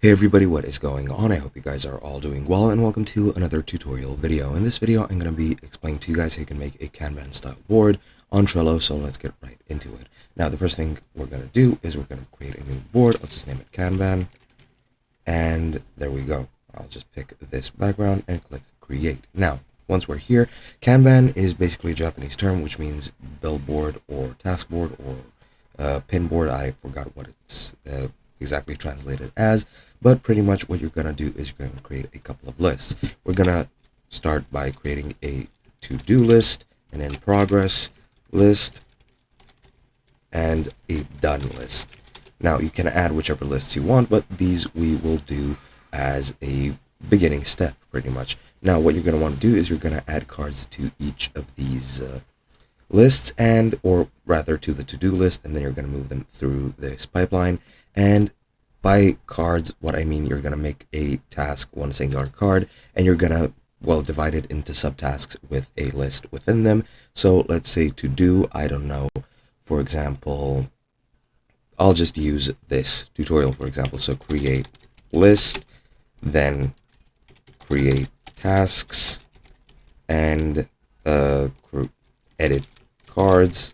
Hey everybody, what is going on? I hope you guys are all doing well, and welcome to another tutorial video. In this video, I'm going to be explaining to you guys how you can make a Kanban style board on Trello, so let's get right into it. Now, the first thing we're going to do is we're going to create a new board. I'll just name it Kanban, and there we go. I'll just pick this background and click create. Now, once we're here, Kanban is basically a Japanese term, which means billboard or task board or pin board. I forgot what it's exactly translated as, but pretty much what you're going to do is you're going to create a couple of lists. We're going to start by creating a to-do list, an in progress list, and a done list. Now you can add whichever lists you want, but these we will do as a beginning step pretty much. Now what you're going to want to do is you're going to add cards to each of these lists, and or rather to the to-do list, and then you're going to move them through this pipeline. And by cards, what I mean, you're going to make a task one singular card, and you're going to, well, divide it into subtasks with a list within them. So let's say to do, I don't know, for example, I'll just use this tutorial, for example. So create list, then create tasks, and edit cards,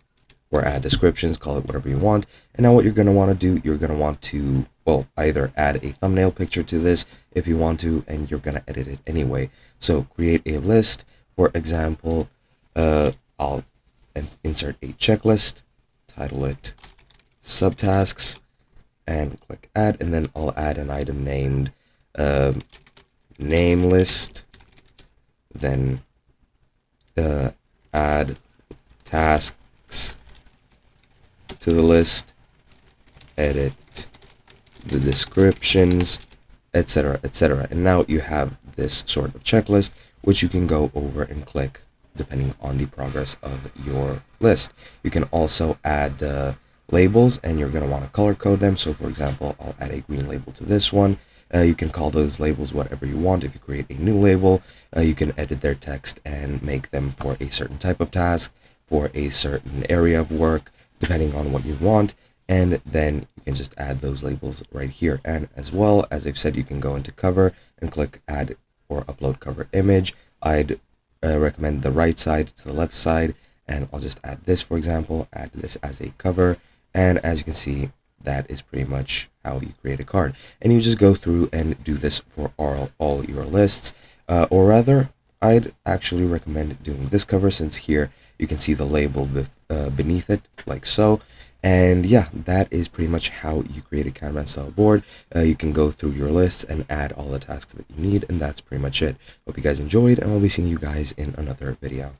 or add descriptions, call it whatever you want. And now what you're going to want to do, you're going to want to, well, either add a thumbnail picture to this if you want to, and you're going to edit it anyway. So create a list. For example, I'll insert a checklist, title it subtasks, and click add, and then I'll add an item named name list, then add tasks to the list, edit the descriptions, etc., etc. And now you have this sort of checklist, which you can go over and click depending on the progress of your list. You can also add labels, and you're going to want to color code them. So for example, I'll add a green label to this one. You can call those labels whatever you want. If you create a new label, you can edit their text and make them for a certain type of task, for a certain area of work, depending on what you want. And then you can just add those labels right here. And as well, as I've said, you can go into cover and click add or upload cover image. I'd recommend the right side to the left side, and I'll just add this, for example, add this as a cover. And as you can see, that is pretty much how you create a card. And you just go through and do this for all your lists, or rather, I'd actually recommend doing this cover, since here you can see the label beneath it, like so. And yeah, that is pretty much how you create a Kanban style board. You can go through your lists and add all the tasks that you need, and that's pretty much it. Hope you guys enjoyed, and I'll be seeing you guys in another video.